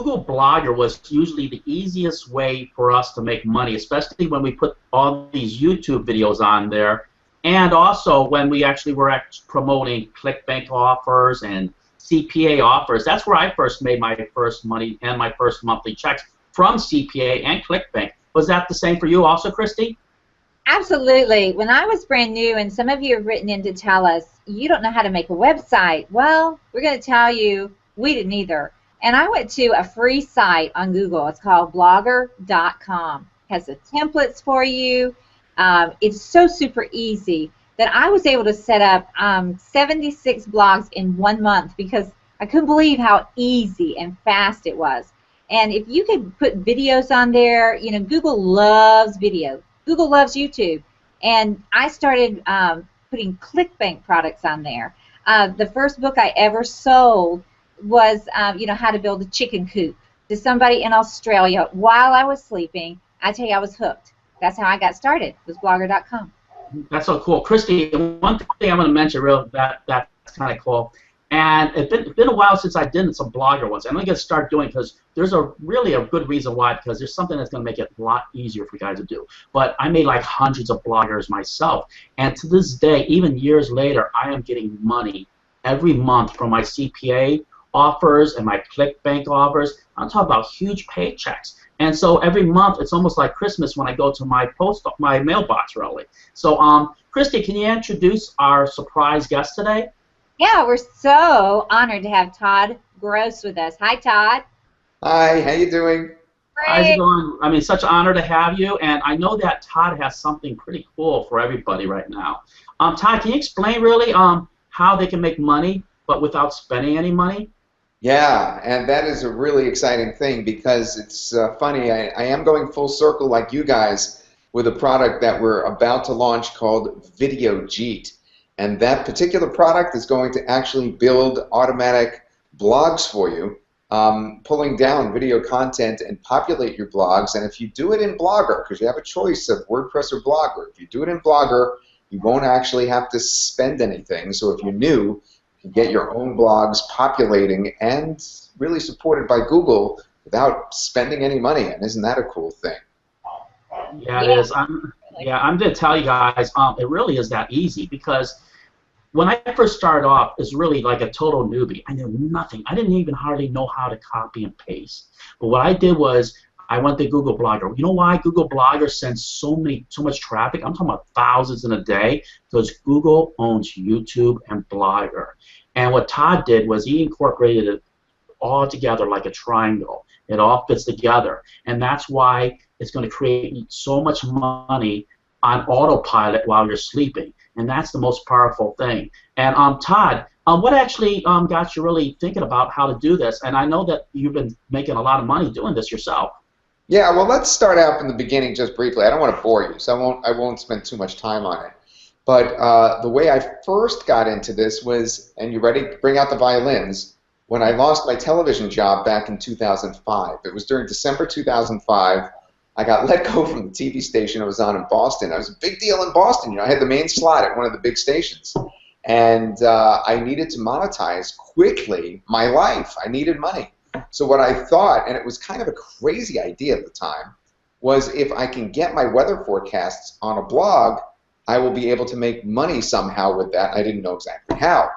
Google Blogger was usually the easiest way for us to make money, especially when we put all these YouTube videos on there, and also when we actually were promoting ClickBank offers and CPA offers. That's where I first made my first money and my first monthly checks, from CPA and ClickBank. Was that the same for you also, Christy? Absolutely. When I was brand new, and some of you have written in to tell us, you don't know how to make a website. Well, we're going to tell you, we didn't either. And I went to a free site on Google. It's called blogger.com. It has the templates for you. It's so super easy that I was able to set up 76 blogs in 1 month because I couldn't believe how easy and fast it was. And if you could put videos on there, you know, Google loves video. Google loves YouTube. And I started putting ClickBank products on there. The first book I ever sold was, you know, how to build a chicken coop to somebody in Australia while I was sleeping. I tell you, I was hooked. That's how I got started, was blogger.com. That's so cool. Christy, one thing I'm going to mention that's kind of cool. And it's been a while since I did some Blogger ones. I'm going to start doing, because there's really a good reason why, because there's something that's going to make it a lot easier for you guys to do. But I made like hundreds of bloggers myself. And to this day, even years later, I am getting money every month from my CPA offers and my ClickBank offers. I'm talking about huge paychecks. And so every month, it's almost like Christmas when I go to my mailbox, really. So, Christy, can you introduce our surprise guest today? Yeah, we're so honored to have Todd Gross with us. Hi, Todd. Hi, how you doing? Great. How's it going? I mean, such an honor to have you, and I know that Todd has something pretty cool for everybody right now. Todd, can you explain really how they can make money but without spending any money? Yeah, and that is a really exciting thing, because it's funny, I am going full circle like you guys with a product that we're about to launch called Video Jeet. And that particular product is going to actually build automatic blogs for you, pulling down video content and populate your blogs. And if you do it in Blogger, because you have a choice of WordPress or Blogger, if you do it in Blogger, you won't actually have to spend anything. So if you're new, you can get your own blogs populating and really supported by Google without spending any money. And isn't that a cool thing? Yeah, it is. I'm going to tell you guys, it really is that easy, because when I first started off, it was really like a total newbie. I knew nothing. I didn't even hardly know how to copy and paste. But what I did was I went to Google Blogger. You know why Google Blogger sends so much traffic? I'm talking about thousands in a day, because Google owns YouTube and Blogger. And what Todd did was he incorporated it all together like a triangle. It all fits together. And that's why it's going to create so much money on autopilot while you're sleeping. And that's the most powerful thing. And Todd, what actually got you really thinking about how to do this? And I know that you've been making a lot of money doing this yourself. Yeah, well, let's start out from the beginning just briefly. I don't want to bore you, so I won't spend too much time on it. But the way I first got into this was, and you ready? Bring out the violins. When I lost my television job back in 2005. It was during December 2005. I got let go from the TV station I was on in Boston. I was a big deal in Boston. You know, I had the main slot at one of the big stations. And I needed to monetize quickly my life. I needed money. So what I thought, and it was kind of a crazy idea at the time, was if I can get my weather forecasts on a blog, I will be able to make money somehow with that. I didn't know exactly how.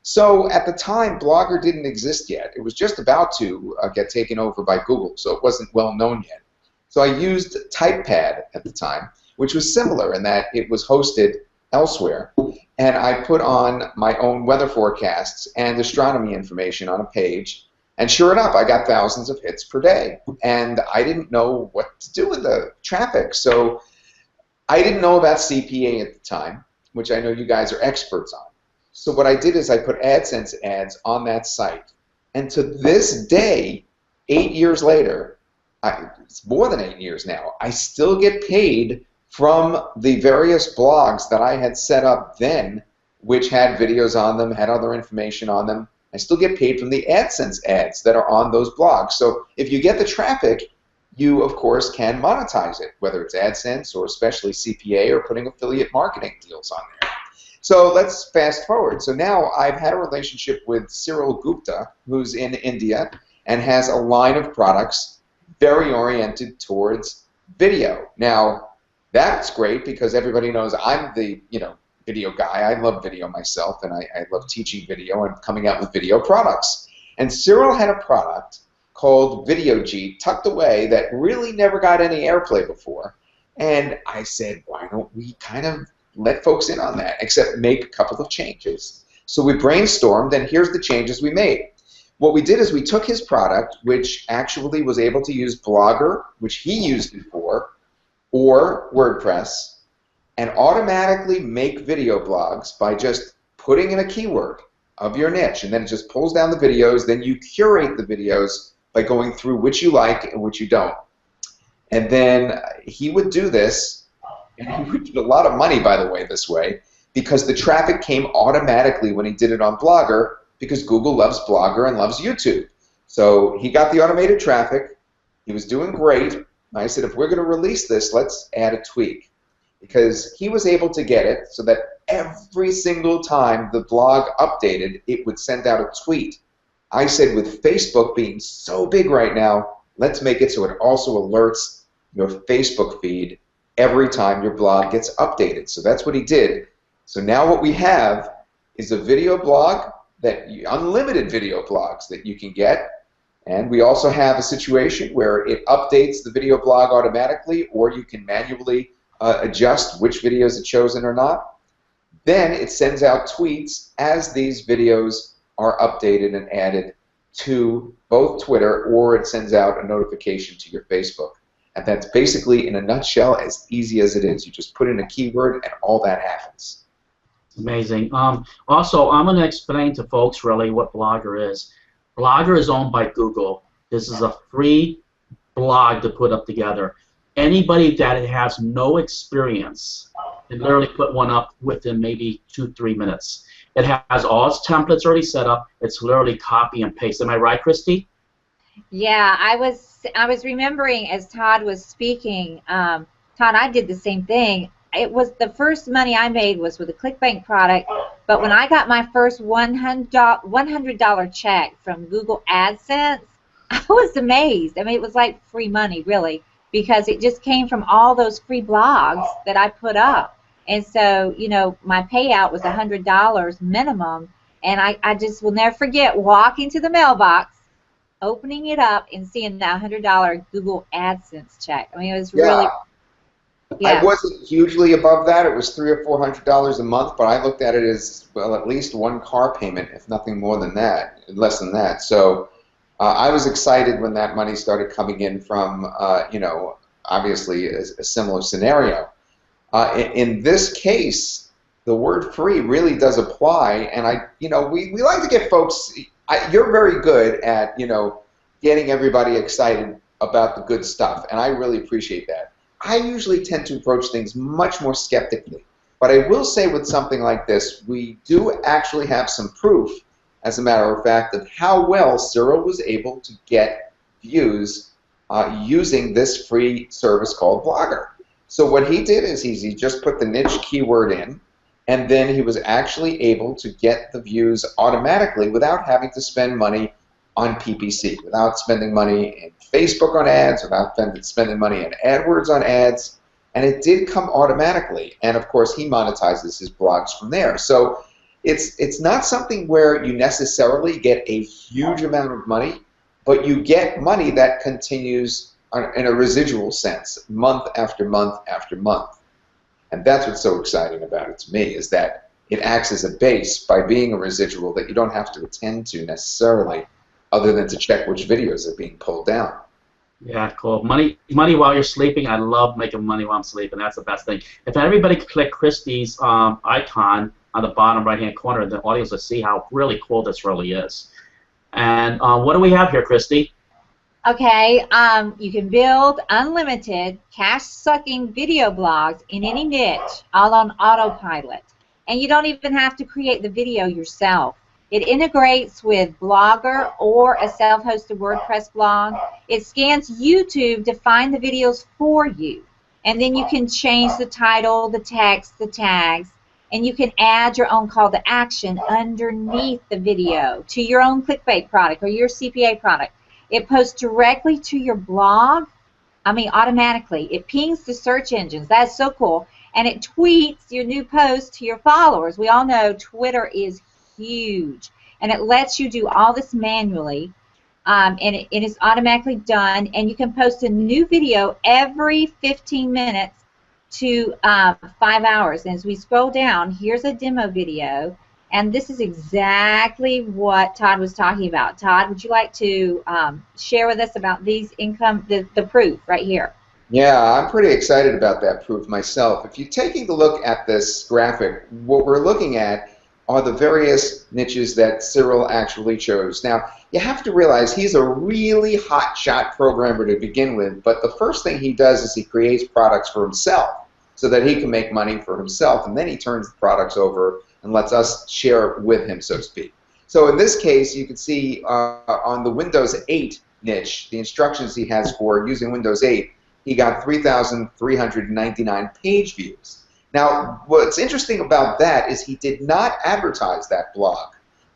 So at the time, Blogger didn't exist yet. It was just about to get taken over by Google, so it wasn't well known yet. So I used TypePad at the time, which was similar in that it was hosted elsewhere. And I put on my own weather forecasts and astronomy information on a page. And sure enough, I got thousands of hits per day. And I didn't know what to do with the traffic. So I didn't know about CPA at the time, which I know you guys are experts on. So what I did is I put AdSense ads on that site. And to this day, 8 years later, it's more than 8 years now, I still get paid from the various blogs that I had set up then, which had videos on them, had other information on them. I still get paid from the AdSense ads that are on those blogs. So if you get the traffic, you, of course, can monetize it, whether it's AdSense or especially CPA or putting affiliate marketing deals on there. So let's fast forward. So now I've had a relationship with Cyril Gupta, who's in India, and has a line of products very oriented towards video. Now, that's great because everybody knows I'm the, video guy. I love video myself, and I love teaching video and coming out with video products. And Cyril had a product called Video Jeet tucked away that really never got any airplay before. And I said, why don't we kind of let folks in on that, except make a couple of changes. So we brainstormed, and here's the changes we made. What we did is we took his product, which actually was able to use Blogger, which he used it for, or WordPress, and automatically make video blogs by just putting in a keyword of your niche, and then it just pulls down the videos. Then you curate the videos by going through which you like and which you don't. And then he would do this, and he would get a lot of money, by the way, this way, because the traffic came automatically when he did it on Blogger, because Google loves Blogger and loves YouTube. So he got the automated traffic. He was doing great. I said, if we're going to release this, let's add a tweak. Because he was able to get it so that every single time the blog updated, it would send out a tweet. I said, with Facebook being so big right now, let's make it so it also alerts your Facebook feed every time your blog gets updated. So that's what he did. So now what we have is a video blog, unlimited video blogs that you can get. And we also have a situation where it updates the video blog automatically, or you can manually adjust which videos are chosen or not. Then it sends out tweets as these videos are updated and added to both Twitter, or it sends out a notification to your Facebook. And that's basically, in a nutshell, as easy as it is. You just put in a keyword and all that happens. Amazing. Also, I'm going to explain to folks really what Blogger is. Blogger is owned by Google. This is a free blog to put up together. Anybody that has no experience can literally put one up within maybe 2-3 minutes. It has all its templates already set up. It's literally copy and paste. Am I right, Christy? Yeah, I was remembering as Todd was speaking. Todd, I did the same thing. It was the first money I made was with a ClickBank product, but when I got my first $100 check from Google AdSense, I was amazed. I mean, it was like free money, really, because it just came from all those free blogs that I put up. And so, my payout was $100 minimum, and I just will never forget walking to the mailbox, opening it up, and seeing that $100 Google AdSense check. I mean, it was really... Yeah. I wasn't hugely above that. It was $300 or $400 a month, but I looked at it as, well, at least one car payment, if nothing more than that, less than that. So I was excited when that money started coming in from, obviously a similar scenario. In this case, the word free really does apply, and we like to get folks. You're very good at getting everybody excited about the good stuff, and I really appreciate that. I usually tend to approach things much more skeptically, but I will say with something like this, we do actually have some proof, as a matter of fact, of how well Cyril was able to get views using this free service called Blogger. So what he did is he just put the niche keyword in, and then he was actually able to get the views automatically without having to spend money on PPC, without spending money in Facebook on ads, without spending money in AdWords on ads, and it did come automatically. And of course, he monetizes his blogs from there. So it's not something where you necessarily get a huge amount of money, but you get money that continues in a residual sense, month after month after month. And that's what's so exciting about it to me, is that it acts as a base by being a residual that you don't have to attend to necessarily, other than to check which videos are being pulled down. Yeah, cool. Money while you're sleeping. I love making money while I'm sleeping. That's the best thing. If everybody could click Christy's icon on the bottom right-hand corner, the audience will see how really cool this really is. And what do we have here, Christy? Okay, you can build unlimited cash-sucking video blogs in any niche, all on autopilot. And you don't even have to create the video yourself. It integrates with Blogger or a self-hosted WordPress blog. It scans YouTube to find the videos for you. And then you can change the title, the text, the tags, and you can add your own call to action underneath the video to your own clickbait product or your CPA product. It posts directly to your blog. I mean, automatically. It pings the search engines. That's so cool. And it tweets your new post to your followers. We all know Twitter is huge. And it lets you do all this manually. And it is automatically done. And you can post a new video every 15 minutes to 5 hours. And as we scroll down, here's a demo video. And this is exactly what Todd was talking about. Todd, would you like to share with us about these the proof right here? Yeah, I'm pretty excited about that proof myself. If you're taking a look at this graphic, what we're looking at are the various niches that Cyril actually chose. Now, you have to realize he's a really hot-shot programmer to begin with, but the first thing he does is he creates products for himself so that he can make money for himself, and then he turns the products over and lets us share with him, so to speak. So in this case, you can see on the Windows 8 niche, the instructions he has for using Windows 8, he got 3,399 page views. Now, what's interesting about that is he did not advertise that blog.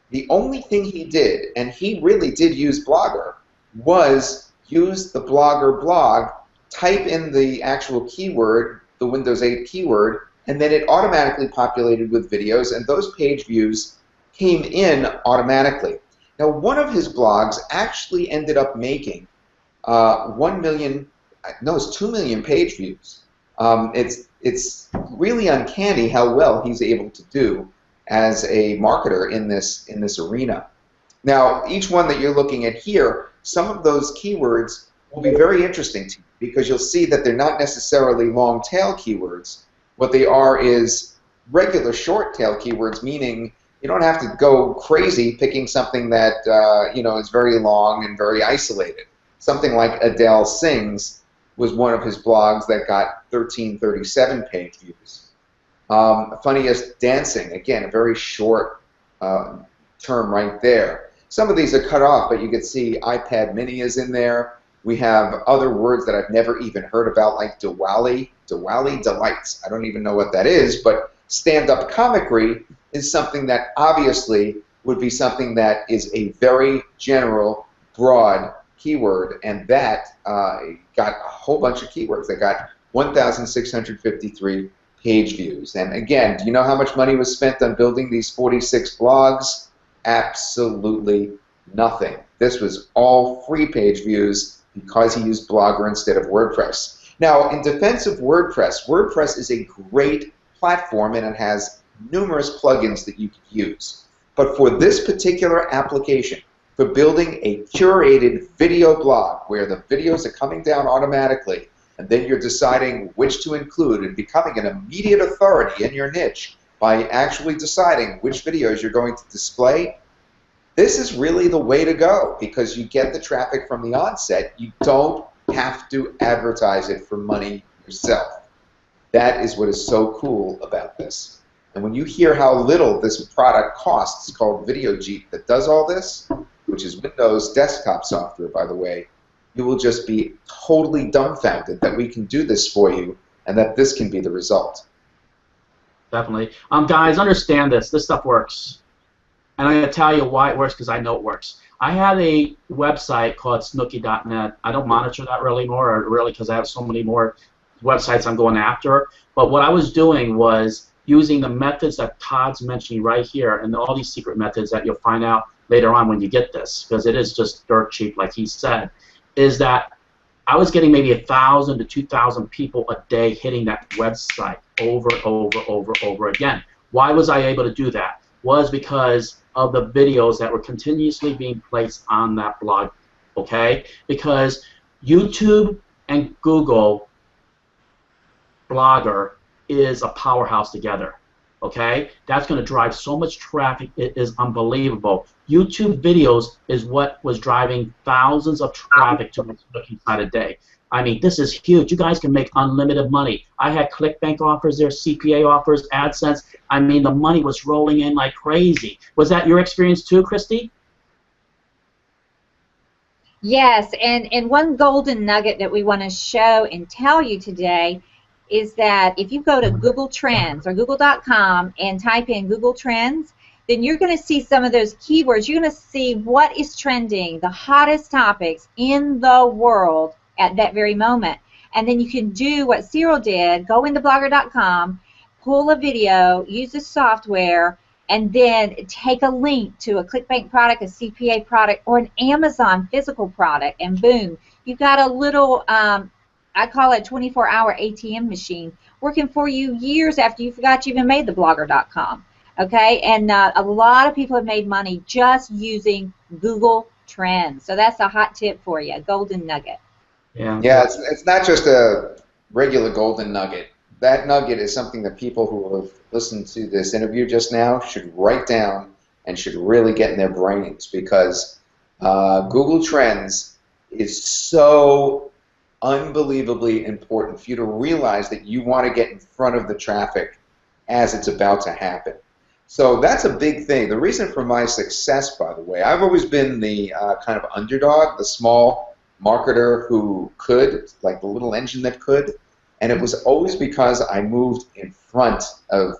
The only thing he did, and he really did use Blogger, was use the Blogger blog, type in the actual keyword, the Windows 8 keyword, and then it automatically populated with videos, and those page views came in automatically. Now, one of his blogs actually ended up making 2 million page views. It's really uncanny how well he's able to do as a marketer in this arena. Now, each one that you're looking at here, some of those keywords will be very interesting to you because you'll see that they're not necessarily long tail keywords. What they are is regular short tail keywords, meaning you don't have to go crazy picking something that is very long and very isolated. Something like Adele Sings was one of his blogs that got 1337 page views. Funniest Dancing, again, a very short term right there. Some of these are cut off, but you can see iPad Mini is in there. We have other words that I've never even heard about, like Diwali Delights. I don't even know what that is, but stand-up comicry is something that obviously would be something that is a very general, broad keyword, and that got a whole bunch of keywords. That got 1,653 page views. And again, do you know how much money was spent on building these 46 blogs? Absolutely nothing. This was all free page views because he used Blogger instead of WordPress. Now, in defense of WordPress, WordPress is a great platform and it has numerous plugins that you can use. But for this particular application, for building a curated video blog where the videos are coming down automatically and then you're deciding which to include and becoming an immediate authority in your niche by actually deciding which videos you're going to display, this is really the way to go because you get the traffic from the onset. You don't have to advertise it for money yourself. That is what is so cool about this. And when you hear how little this product costs, called Jeet, that does all this, which is Windows desktop software, by the way, you will just be totally dumbfounded that we can do this for you and that this can be the result. Definitely. Guys, understand this. This stuff works. And I'm going to tell you why it works because I know it works. I had a website called snooki.net. I don't monitor that really because I have so many more websites I'm going after. But what I was doing was using the methods that Todd's mentioning right here and all these secret methods that you'll find out later on when you get this, because it is just dirt cheap, like he said, is that I was getting maybe 1,000 to 2,000 people a day hitting that website over and over again. Why was I able to do that? Was because of the videos that were continuously being placed on that blog, okay? Because YouTube and Google Blogger is a powerhouse together, okay? That's going to drive so much traffic, it is unbelievable. YouTube videos is what was driving thousands of traffic to my site a day. I mean, this is huge. You guys can make unlimited money. I had ClickBank offers there, CPA offers, AdSense. I mean, the money was rolling in like crazy. Was that your experience too, Christy? Yes, and one golden nugget that we want to show and tell you today is that if you go to Google Trends or Google.com and type in Google Trends, then you're going to see some of those keywords. You're going to see what is trending, the hottest topics in the world at that very moment. And then you can do what Cyril did, go into blogger.com, pull a video, use the software, and then take a link to a ClickBank product, a CPA product, or an Amazon physical product, and boom, you've got a little, I call it 24-hour ATM machine working for you years after you forgot you even made the blogger.com. Okay, and a lot of people have made money just using Google Trends. So that's a hot tip for you, a golden nugget. Yeah, it's not just a regular golden nugget. That nugget is something that people who have listened to this interview just now should write down and should really get in their brains, because Google Trends is so unbelievably important for you to realize that you want to get in front of the traffic as it's about to happen. So that's a big thing. The reason for my success, by the way, I've always been the kind of underdog, the small marketer who could, like the little engine that could, and it was always because I moved in front of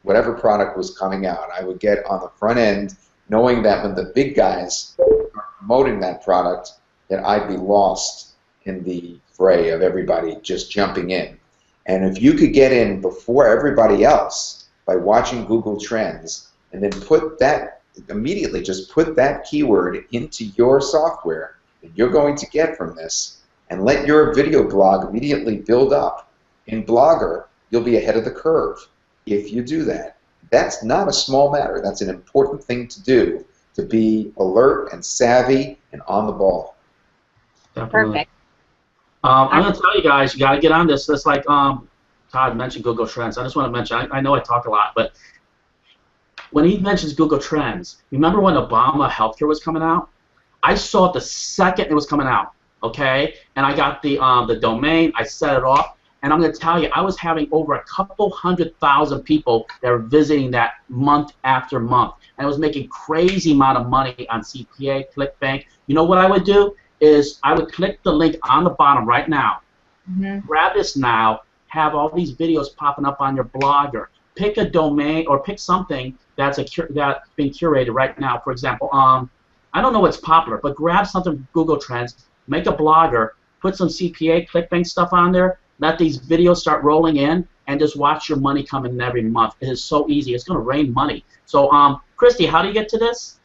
whatever product was coming out. I would get on the front end knowing that when the big guys are promoting that product, that I'd be lost in the fray of everybody just jumping in. And if you could get in before everybody else by watching Google Trends, and then put that, immediately just put that keyword into your software that you're going to get from this, and let your video blog immediately build up. In Blogger, you'll be ahead of the curve if you do that. That's not a small matter. That's an important thing to do, to be alert and savvy and on the ball. Definitely. Perfect. I'm going to tell you guys, you got to get on this. It's like Todd mentioned Google Trends. I just want to mention, I know I talk a lot, but when he mentions Google Trends, remember when Obama healthcare was coming out? I saw it the second it was coming out, okay? And I got the domain, I set it off, and I'm going to tell you, I was having over a couple 100,000 people that were visiting that month after month. And I was making crazy amount of money on CPA, ClickBank. You know what I would do is I would click the link on the bottom right now, grab this now, have all these videos popping up on your Blogger. Pick a domain or pick something that's being curated right now. For example, I don't know what's popular, but grab something from Google Trends, make a Blogger, put some CPA, ClickBank stuff on there, let these videos start rolling in, and just watch your money come in every month. It is so easy. It's going to rain money. So, Christy, how do you get to this?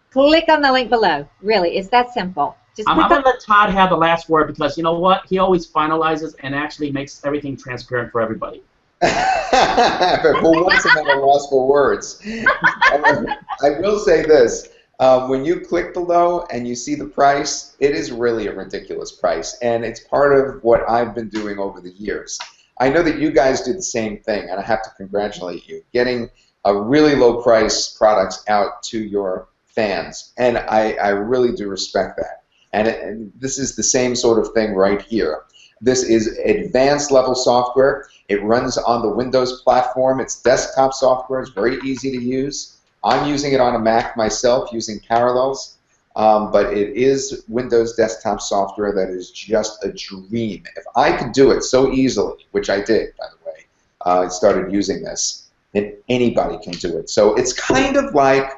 Click on the link below. Really, it's that simple. I'm going to let Todd have the last word, because you know what? He always finalizes and actually makes everything transparent for everybody. But for once, I'm at a loss for words. I will say this. When you click below and you see the price, it is really a ridiculous price, and it's part of what I've been doing over the years. I know that you guys do the same thing, and I have to congratulate you, getting a really low price products out to your fans, and I really do respect that. And this is the same sort of thing right here. This is advanced level software. It runs on the Windows platform. It's desktop software. It's very easy to use. I'm using it on a Mac myself using Parallels, but it is Windows desktop software that is just a dream. If I could do it so easily, which I did, by the way, I started using this, then anybody can do it. So it's kind of like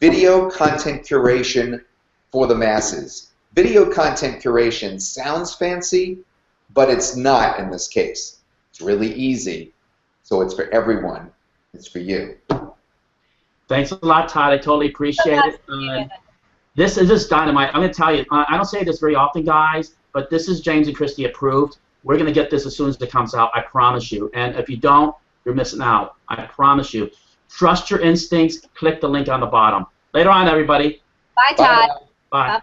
video content curation for the masses. Video content curation sounds fancy, but it's not in this case. It's really easy, so it's for everyone. It's for you. Thanks a lot, Todd. I totally appreciate it. This is just dynamite. I'm going to tell you, I don't say this very often, guys, but this is James and Christy approved. We're going to get this as soon as it comes out, I promise you. And if you don't, you're missing out. I promise you. Trust your instincts. Click the link on the bottom. Later on, everybody. Bye, Todd. Bye. Bye.